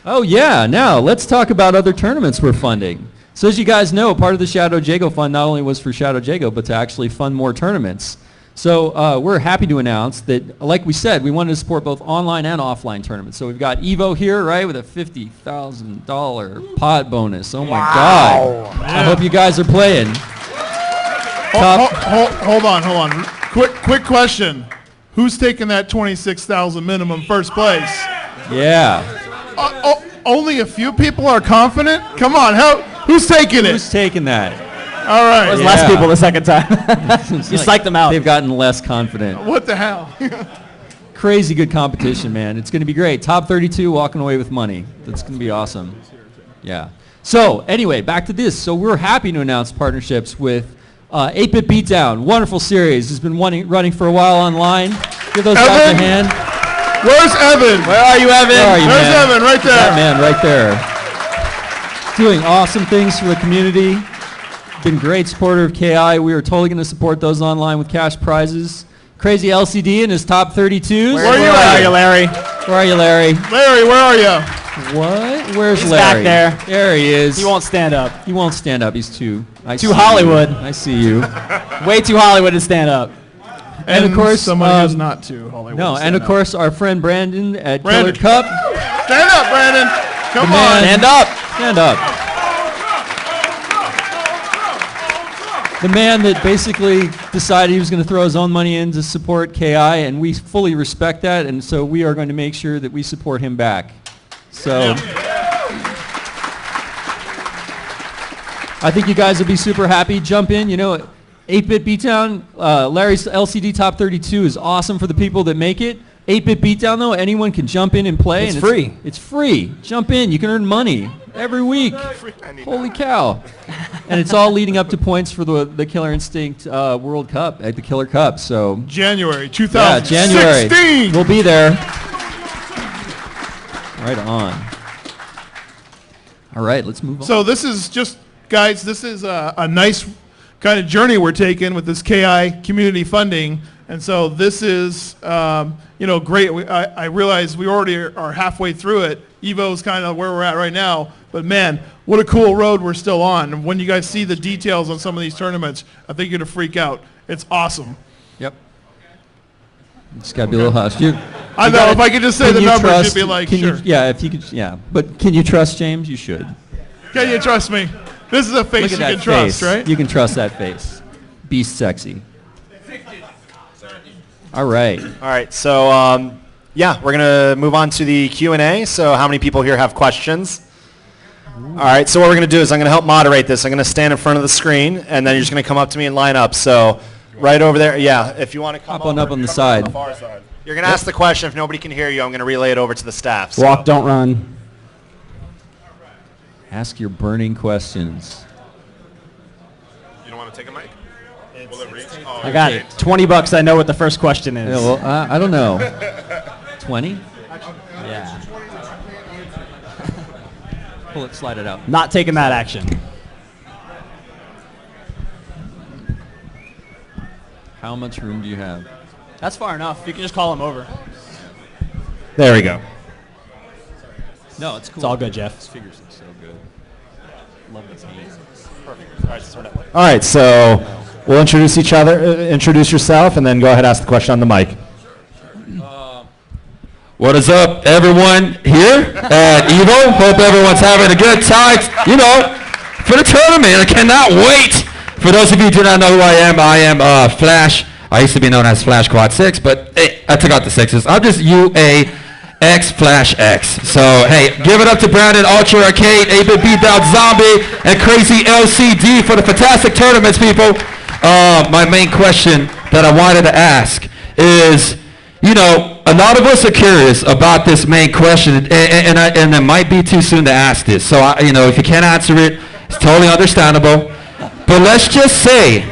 Oh yeah, now let's talk about other tournaments we're funding. So as you guys know, part of the Shadow Jago Fund not only was for Shadow Jago, but to actually fund more tournaments. So we're happy to announce that, like we said, we wanted to support both online and offline tournaments. So we've got Evo here, right, with a $50,000 pot bonus. Oh my God. I hope you guys are playing. Hold on. Quick question. Who's taking that 26,000 minimum first place? Yeah. Only a few people are confident? Come on, who's taking it? Who's taking that? All right. There's Yeah. less people the second time. You Like, psyched them out. They've gotten less confident. What the hell? Crazy good competition, man. It's going to be great. Top 32 walking away with money. That's going to be awesome. Yeah. So anyway, back to this. So we're happy to announce partnerships with 8-Bit Beatdown. Wonderful series. Has been running for a while online. Give those guys a Evan? hand. Where's Evan? Where are you, Evan? Where are you, There's man? Evan, right there. That man right there. Doing awesome things for the community. Been great supporter of KI. We are totally going to support those online with cash prizes. Crazy LCD in his top 32s. Where are you Where at? are you, Larry? Where are you, Larry? Larry, where are you? What? Where's He's Larry? back there. There he is. He won't stand up. He won't stand up. He's too. I Too see you. Hollywood. I see you. Way too Hollywood to stand up. And of course, somebody who's not too Hollywood. No, and stand of up. course, our friend Brandon at Brandon. Killer Cup. Stand up, Brandon. Come The man- on. Stand up. Stand up. The man that basically decided he was going to throw his own money in to support KI, and we fully respect that, and so we are going to make sure that we support him back. So I think you guys will be super happy. Jump in. You know, 8-Bit Beatdown, Larry's LCD Top 32 is awesome for the people that make it. 8-Bit Beatdown, though, anyone can jump in and play. It's and free. It's free. Jump in. You can earn money every week. Holy cow. And it's all leading up to points for the Killer Instinct World Cup at the Killer Cup. So January yeah, 2016. January. We'll be there. Right on. All right, let's move on. So this is just, guys, this is a nice kind of journey we're taking with this KI community funding. And so this is, great. I realize we already are halfway through it. Evo's kind of where we're at right now. But man, what a cool road we're still on. And when you guys see the details on some of these tournaments, I think you're going to freak out. It's awesome. Yep. It's got to be a little hush. I know, if I could just say Can the you numbers, trust- you'd be like, can sure. yeah, if you could, yeah. But can you trust James? You should. Can you trust me? This is a face Look you at can that trust, face. right? You can trust that face. Beast sexy. All right. All right, so yeah, we're gonna move on to the Q&A. So how many people here have questions? All right, so what we're gonna do is I'm gonna help moderate this. I'm gonna stand in front of the screen, and then you're just gonna come up to me and line up. So right over there, yeah. If you want to come Hop on over, up on the come side. far side. You're gonna ask the question. If nobody can hear you, I'm gonna relay it over to the staff. So. Walk, don't run. Ask your burning questions. You don't want to take a mic? Will it reach? Oh, I got it. $20. I know what the first question is. Yeah, well, I don't know. 20? Yeah. Pull it, slide it out. Not taking that action. How much room do you have? That's far enough. You can just call him over. There we go. No, it's cool. It's all good, Jeff. These figures look so good. Love this game. All right, so we'll introduce each other. Introduce yourself, and then go ahead and ask the question on the mic. What is up, everyone here at Evo? Hope everyone's having a good time, for the tournament. I cannot wait. For those of you who do not know who I am Flash. I used to be known as Flash Quad 6, but hey, I took out the 6s. I'm just UAX Flash X. So, hey, give it up to Brandon, Ultra Arcade, 8-Bit Beatdown Zombie, and Crazy LCD for the fantastic tournaments, people. My main question that I wanted to ask is, a lot of us are curious about this main question, and it might be too soon to ask this. So, if you can't answer it, it's totally understandable. But let's just say,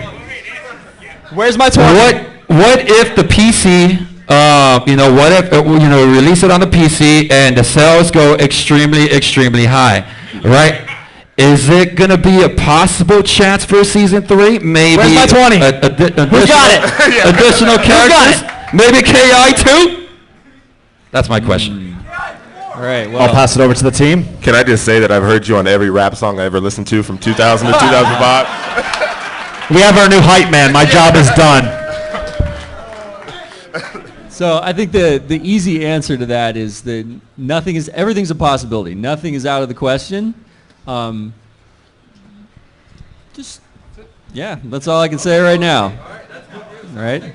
Where's my 20? what if the PC, what if, release it on the PC and the sales go extremely, extremely high, right? Is it going to be a possible chance for Season 3? Maybe. Where's my 20? Who's got it? Additional characters? Who's got it? Maybe KI too? That's my question. All right. Well, I'll pass it over to the team. Can I just say that I've heard you on every rap song I ever listened to from 2000 to 2005? We have our new hype man. My job is done. So I think the easy answer to that is that everything's a possibility. Nothing is out of the question. That's all I can say right now. All right.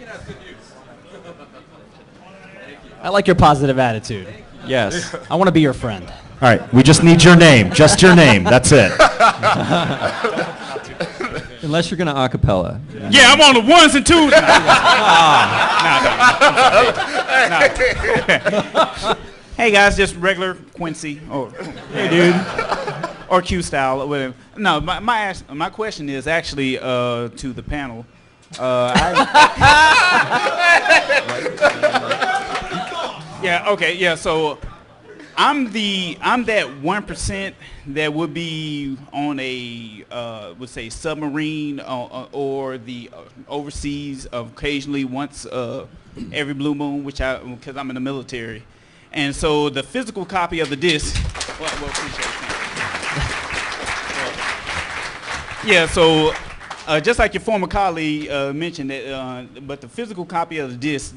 I like your positive attitude. Yes. I want to be your friend. All right, we just need your name. Just your name. That's it. Unless you're going to acapella. Yeah, I'm on the ones and twos. Hey guys, just regular Quincy. Hey dude. Or Q style. Or whatever. No, my question is actually to the panel. So I'm that 1% that would be on a would say submarine or the overseas occasionally once every blue moon, because I'm in the military, and so the physical copy of the disc. Well, appreciate it. Yeah, so. Just like your former colleague mentioned, but the physical copy of the disc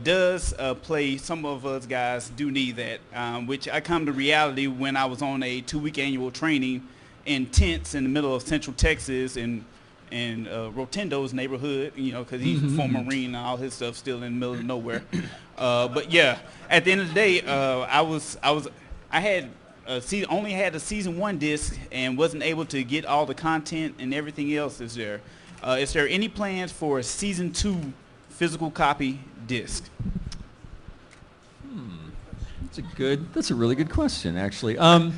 does play. Some of us guys do need that, which I come to reality when I was on a 2-week annual training in tents in the middle of Central Texas in Rotundo's neighborhood, because he's a former Marine and all his stuff still in the middle of nowhere. But yeah, at the end of the day, I had only had a season 1 disc and wasn't able to get all the content and everything else. Is there any plans for a season 2 physical copy disc? That's a really good question, actually. I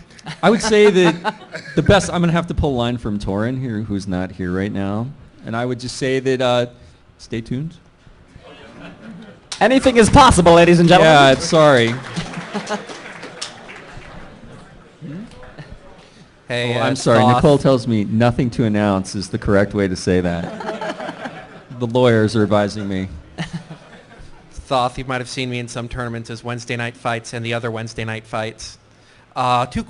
would say that the best, I'm going to have to pull a line from Torin here, who's not here right now. And I would just say that stay tuned. Anything is possible, ladies and gentlemen. Yeah, I'm sorry. Hey, I'm sorry. Thoth. Nicole tells me nothing to announce is the correct way to say that. The lawyers are advising me. Thoth, you might have seen me in some tournaments as Wednesday night fights and the other Wednesday night fights. Two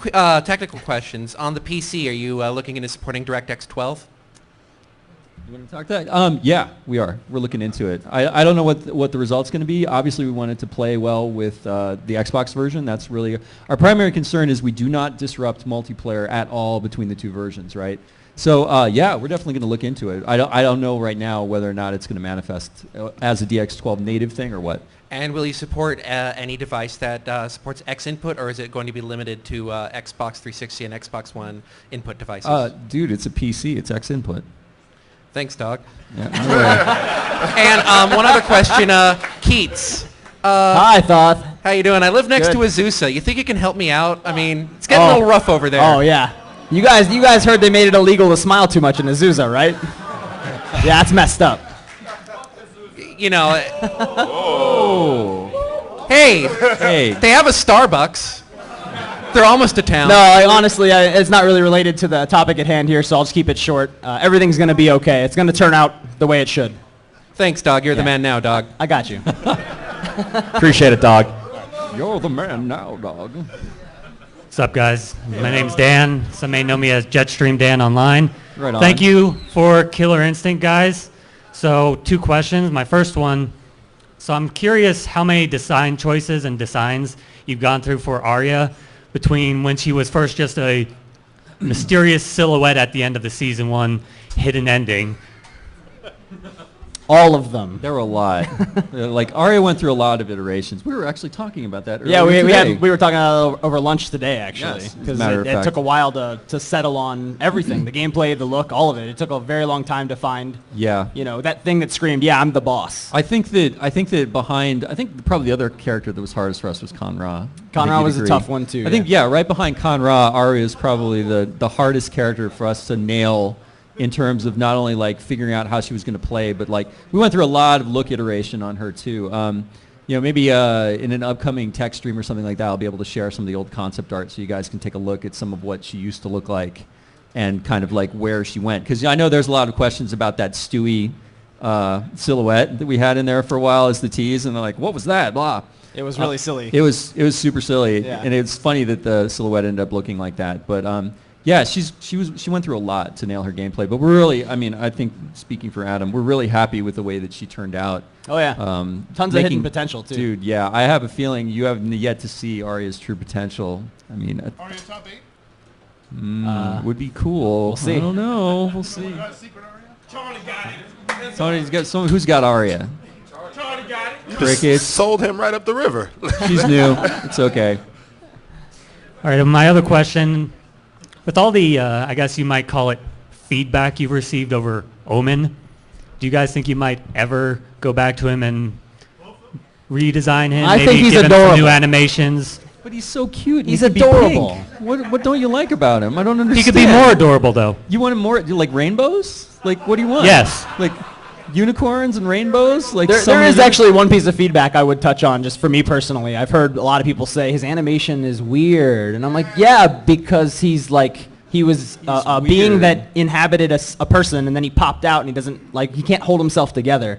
technical questions. On the PC, are you looking into supporting DirectX 12? You want to talk to that? Yeah, we are. We're looking into it. I don't know what the result's going to be. Obviously, we want it to play well with the Xbox version. That's really our primary concern. Is we do not disrupt multiplayer at all between the two versions, right? So yeah, we're definitely going to look into it. I don't know right now whether or not it's going to manifest as a DX12 native thing or what. And will you support any device that supports X input, or is it going to be limited to Xbox 360 and Xbox One input devices? Dude, it's a PC. It's X input. Thanks, dog. Yeah. And one other question, Keats. Hi, Thoth. How you doing? I live next to Azusa. You think you can help me out? I mean, it's getting a little rough over there. Oh yeah. You guys heard they made it illegal to smile too much in Azusa, right? Yeah, that's messed up. You know. Oh. Hey. Hey. They have a Starbucks. They're almost to town. No, honestly, it's not really related to the topic at hand here, so I'll just keep it short. Everything's going to be okay. It's going to turn out the way it should. Thanks, dog. You're the man now, dog. I got you. Appreciate it, dog. You're the man now, dog. What's up, guys? My name's Dan. Some may know me as Jetstream Dan online. Right on. Thank you for Killer Instinct, guys. So 2 questions. My first one, so I'm curious how many design choices and designs you've gone through for Arya between when she was first just a mysterious silhouette at the end of the season 1 hidden ending. All of them. There were a lot. Like Arya went through a lot of iterations. We were actually talking about that earlier Yeah, today. we were talking over lunch today, actually, Yes, as a because matter of it fact. took a while to settle on everything, the gameplay, the look, all of it. It took a very long time to find, Yeah. that thing that screamed, "Yeah, I'm the boss." I think that behind, I think probably the other character that was hardest for us was Con Ra. I think Ra you'd was a agree. tough one too. I think right behind Con Ra, Arya is probably the hardest character for us to nail in terms of not only like figuring out how she was going to play, but like we went through a lot of look iteration on her too. Maybe in an upcoming tech stream or something like that, I'll be able to share some of the old concept art so you guys can take a look at some of what she used to look like and kind of like where she went. Because I know there's a lot of questions about that Stewie silhouette that we had in there for a while as the tease, and they're like, what was that? Blah. It was really silly. It was super silly, Yeah. and it's funny that the silhouette ended up looking like that. But yeah, she went through a lot to nail her gameplay. But we're really, I think speaking for Adam, we're really happy with the way that she turned out. Oh yeah, tons of hidden potential too. Dude, yeah, I have a feeling you have yet to see Arya's true potential. I mean, Arya top 8? would be cool. We'll see. I don't know. We'll see. Got a secret Arya? Charlie got it. Tony's got someone who's got Arya. Charlie got it. Crickets. Sold him right up the river. She's new. It's okay. All right, my other question, with all the, I guess you might call it feedback you've received over Omen, do you guys think you might ever go back to him and redesign him? I maybe think he's give him some adorable. new animations? But he's so cute. and He's he could be adorable. pink. What don't you like about him? I don't understand. He could be more adorable, though. You want him more? You like rainbows? Like what do you want? Yes. Like unicorns and rainbows? Like There is actually one piece of feedback I would touch on, just for me personally. I've heard a lot of people say his animation is weird, and I'm like, yeah, because he was a being weird. that inhabited a person, and then he popped out, and he can't hold himself together.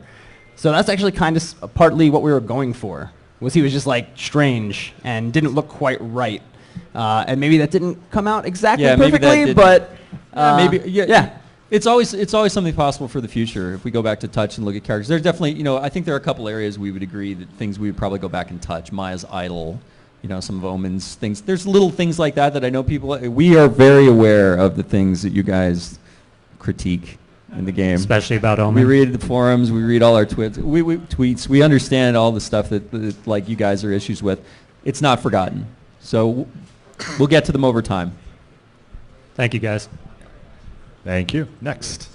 So that's actually kind of partly what we were going for, was he was just like strange and didn't look quite right. And maybe that didn't come out exactly Yeah, maybe that perfectly, didn't. but maybe yeah. yeah. It's always something possible for the future if we go back to touch and look at characters. There's definitely, I think there are a couple areas we would agree that things we would probably go back and touch. Maya's idol, some of Omen's things. There's little things like that I know we are very aware of the things that you guys critique in the game. Especially about Omen. We read the forums, we read all our tweets. We understand all the stuff that like you guys are issues with. It's not forgotten. So we'll get to them over time. Thank you, guys. Thank you. Next.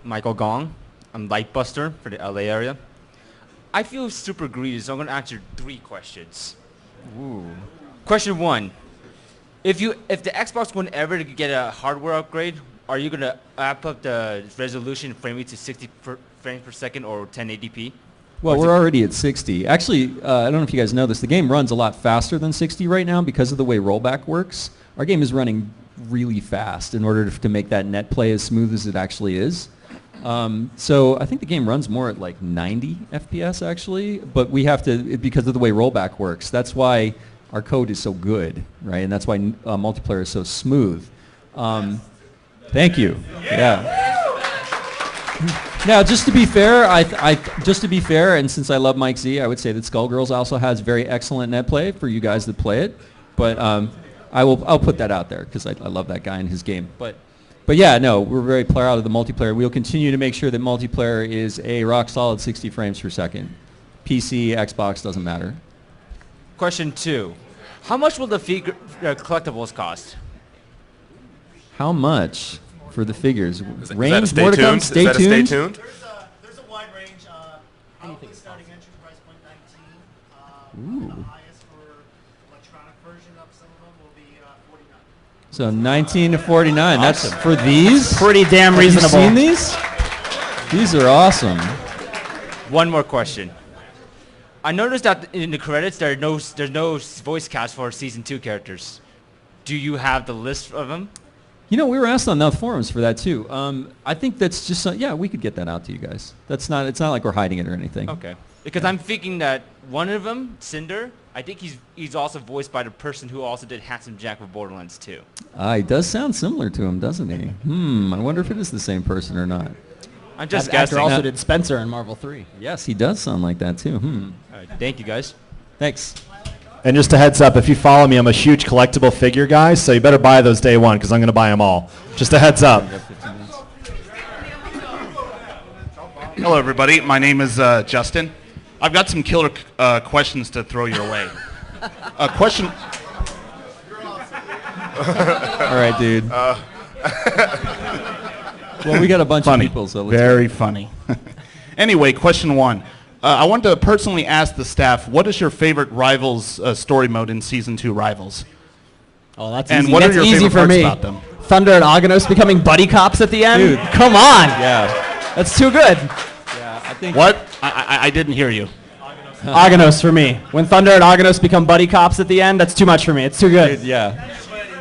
Michael Gong. I'm Lightbuster for the LA area. I feel super greedy, so I'm going to answer 3 questions. Ooh. Question 1. If the Xbox One ever to get a hardware upgrade, are you going to up the resolution frame rate to 60 frames per second or 1080p? Well, we're already at 60. Actually, I don't know if you guys know this. The game runs a lot faster than 60 right now because of the way rollback works. Our game is running really fast in order to make that net play as smooth as it actually is. So I think the game runs more at like 90 FPS actually, but we have to, because of the way rollback works. That's why our code is so good, right? And that's why multiplayer is so smooth. Thank you. Yeah. Now, just to be fair, and since I love Mike Z, I would say that Skullgirls also has very excellent net play for you guys that play it. But I'll put that out there because I love that guy and his game. But yeah, no, we're very proud of the multiplayer. We'll continue to make sure that multiplayer is a rock solid 60 frames per second. PC, Xbox, doesn't matter. Question 2. How much will the collectibles cost? How much for the figures? Is that Range, a stay more to come? tuned? Stay Is that a stay tuned. tuned? There's a wide range. Probably starting entry price point 19. The highest for electronic version of some of them will be 49. So 19 to 49. That's for these? Pretty damn reasonable. Have you seen these? These are awesome. One more question. I noticed that in the credits there's no voice cast for season 2 characters. Do you have the list of them? We were asked on the forums for that too. I think that's just, we could get that out to you guys. It's not like we're hiding it or anything. Okay. Because I'm thinking that one of them, Cinder, I think he's also voiced by the person who also did Handsome Jack for Borderlands 2. He does sound similar to him, doesn't he? I wonder if it is the same person or not. I'm just That guessing. actor also did Spencer in Marvel 3. Yes, he does sound like that too. All right, thank you guys. Thanks. And just a heads up, if you follow me, I'm a huge collectible figure guy, so you better buy those day one because I'm going to buy them all. Just a heads up. Hello, everybody. My name is Justin. I've got some killer questions to throw your way. Question. All right, dude. Well, we got a bunch Funny. of people, so let's Very funny. Anyway, question one. I wanted to personally ask the staff, what is your favorite Rivals story mode in Season 2 Rivals? Oh, that's And easy. what are That's your easy favorite for parts me. about them? Thunder and Aghanos becoming buddy cops at the end? Dude. Come on. Yeah. That's too good. Yeah, I think. What? I didn't hear you. Aghanos for me. When Thunder and Aghanos become buddy cops at the end, that's too much for me. It's too good. Dude, yeah.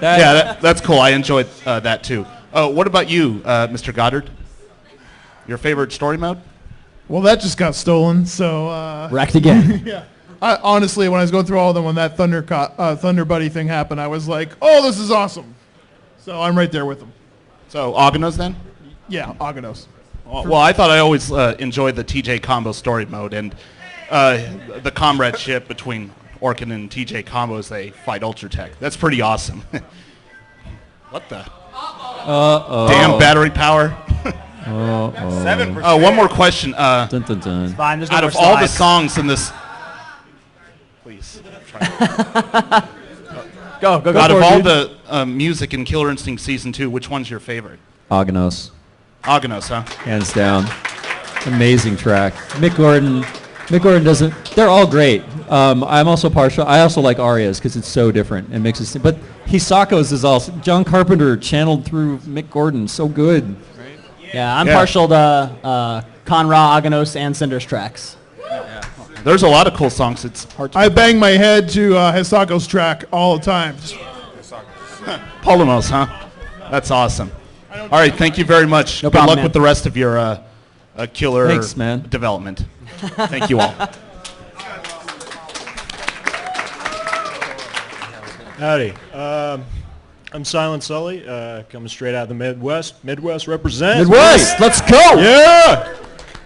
That's cool. I enjoyed that too. What about you, Mr. Goddard? Your favorite story mode? Well, that just got stolen, so... Wrecked again. Yeah. Honestly, when I was going through all of them, when that Thunder Buddy thing happened, I was like, oh, this is awesome. So I'm right there with them. So Aghanos then? Yeah, Aghanos. Well, I thought I always enjoyed the TJ combo story mode and the comradeship between Orkin and TJ combo as they fight Ultra Tech. That's pretty awesome. What the? Uh-oh. Damn battery power. 7%. One more question. Dun, dun, dun. Fine, there's no Out more of all the slides. songs in this... Please. Go Out for of it, all dude. the music in Killer Instinct Season 2, which one's your favorite? Aghanos, Aghanos, huh? hands down. Amazing track. Mick Gordon doesn't. They're all great. I'm also partial. I also like arias because it's so different and mixes. But Hisako's is also John Carpenter channeled through Mick Gordon. So good. Yeah, I'm partial to Conra, Aghanos, and Cinder's tracks. There's a lot of cool songs. It's hard to... I bang my head to Hisako's track all the time. Polymos, huh? That's awesome. All right, thank you very much. No Good problem, luck man. with the rest of your killer Thanks, man. development. Thank you all. Howdy. I'm Silent Sully, coming straight out of the Midwest. Midwest represents. Midwest, let's go! Yeah!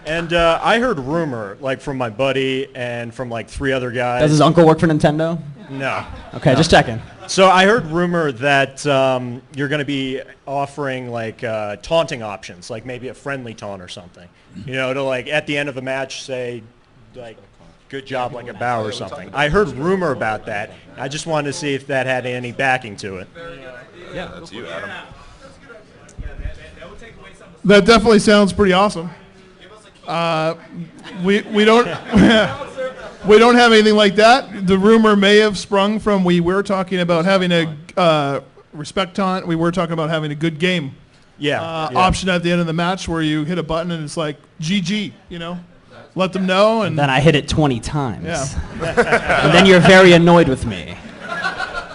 And I heard rumor, like from my buddy and from like 3 other guys. Does his uncle work for Nintendo? No. Okay, just checking. So I heard rumor that you're going to be offering like taunting options, like maybe a friendly taunt or something. You know, to like at the end of a match say, like, good job like a bow or something. I heard rumor about that. I just wanted to see if that had any backing to it. Yeah, that's you, Adam. That definitely sounds pretty awesome. We don't we don't have anything like that. The rumor may have sprung from we were talking about having a respect taunt. We were talking about having a good game Yeah. option at the end of the match where you hit a button and it's like GG, you know, let them know and Then I hit it 20 times. yeah. And then you're very annoyed with me.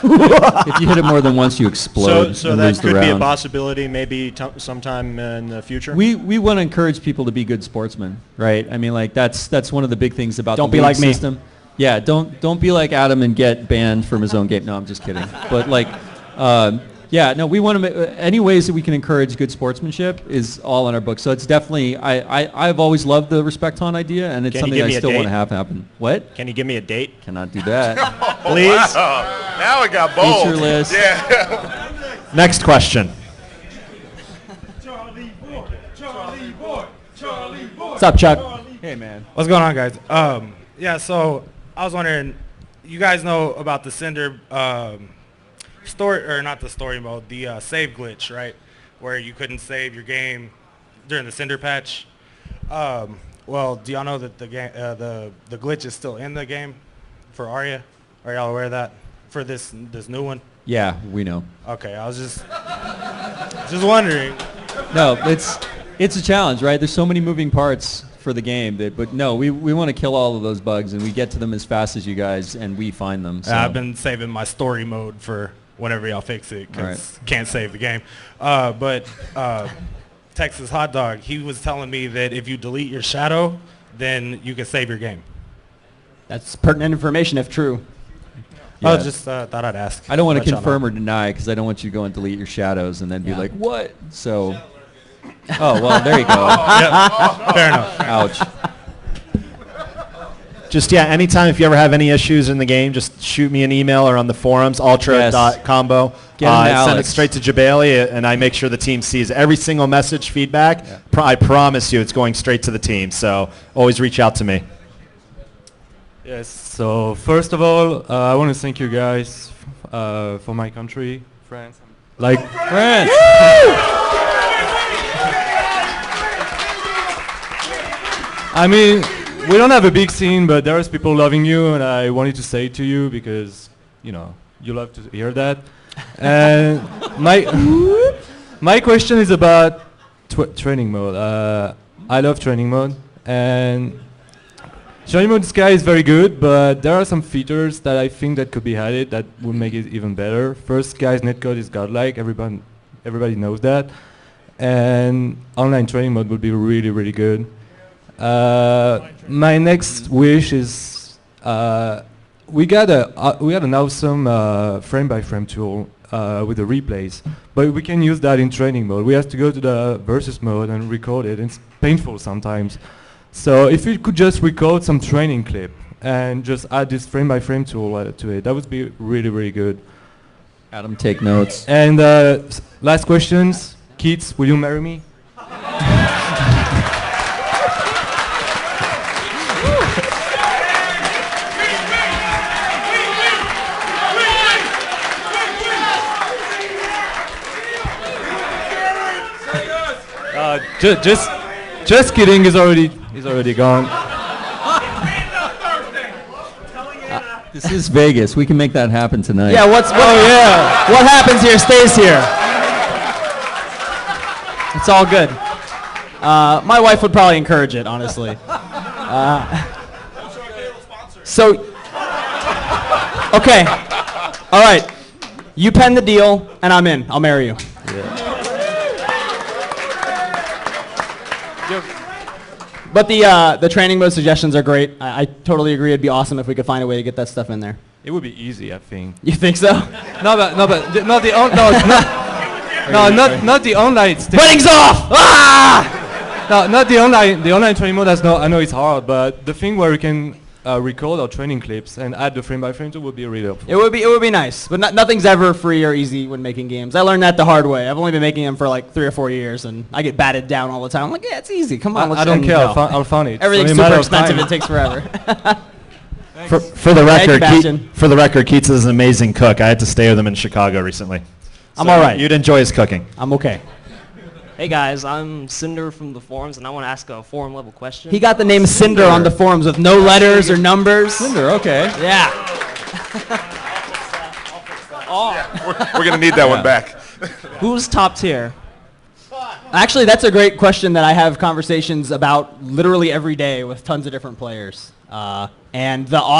If you hit it more than once, you explode So and that lose the could be a round. possibility maybe sometime in the future? We want to encourage people to be good sportsmen, right? I mean, like that's one of the big things about Don't the be league like me. system. Yeah, don't be like Adam and get banned from his own game. No, I'm just kidding. But like, yeah, no, we want to. Any ways that we can encourage good sportsmanship is all in our book. So it's definitely. I've always loved the respect on idea, and it's Can you something give I me a still want date? to have happen. What? Can you give me a date? Cannot do that. Please? Wow. Now it got bold. Feature list. Yeah. Next question. What's up, Chuck? Hey, man. What's going on, guys? Yeah, so I was wondering, you guys know about the Cinder story, or not the story mode, the save glitch, right? Where you couldn't save your game during the Cinder patch. Well, do y'all know that the game, the glitch is still in the game for Arya? Are y'all aware of that for this new one? Yeah, we know. Okay, I was just wondering. No, it's a challenge, right? There's so many moving parts for the game but no, we want to kill all of those bugs and we get to them as fast as you guys and we find them. So. I've been saving my story mode for whenever y'all fix it because can't save the game. But Texas Hot Dog, he was telling me that if you delete your shadow, then you can save your game. That's pertinent information if true. I just thought I'd ask. I don't want to Touch on confirm that. or deny because I don't want you to go and delete your shadows and then be like, what? So, oh, well, there you go. Yep. Fair enough. Ouch. Just, anytime if you ever have any issues in the game, just shoot me an email or on the forums, ultra.combo. Get him to Send it Alex. straight to Jabali, and I make sure the team sees every single message, feedback. I promise you it's going straight to the team, so always reach out to me. Yes, so first of all, I want to thank you guys for my country, France. Like France! I mean, we don't have a big scene, but there is people loving you, and I wanted to say it to you because, you love to hear that. And my question is about training mode. I love training mode, and training mode Sky is very good, but there are some features that I think that could be added that would make it even better. First, Sky's netcode is godlike. Everybody knows that, and online training mode would be really, really good. My next wish is we had an awesome frame-by-frame tool with the replays, but we can use that in training mode. We have to go to the versus mode and record it. It's painful sometimes. So if you could just record some training clip and just add this frame-by-frame tool to it, that would be really, really good. Adam, take notes. And last questions. Kids, will you marry me? Just kidding. He's already gone. This is Vegas. We can make that happen tonight. Yeah, what happens here stays here. It's all good. My wife would probably encourage it, honestly. Okay. All right. You pen the deal, and I'm in. I'll marry you. But the training mode suggestions are great. I totally agree. It'd be awesome if we could find a way to get that stuff in there. It would be easy, I think. You think so? Not the online. Wedding's off! Ah! No, not the online. The online training mode. I know it's hard, but the thing where we can record our training clips and add the frame-by-frame tool would be really helpful. It would be nice, but nothing's ever free or easy when making games. I learned that the hard way. I've only been making them for like 3 or 4 years, and I get batted down all the time. I'm like, yeah, it's easy. Come on, let's I don't care. no. I'll fund it. Everything's It's only a super matter of expensive. time. It takes forever. For the record, Bastian. Keats is an amazing cook. I had to stay with him in Chicago recently. I'm all right. You'd enjoy his cooking. I'm okay. Hey guys, I'm Cinder from the forums, and I want to ask a forum level question. He got the name Cinder on the forums with no letters or numbers. Cinder, okay. Yeah. We're going to need that one back. Who's top tier? Actually, that's a great question that I have conversations about literally every day with tons of different players. And the awesome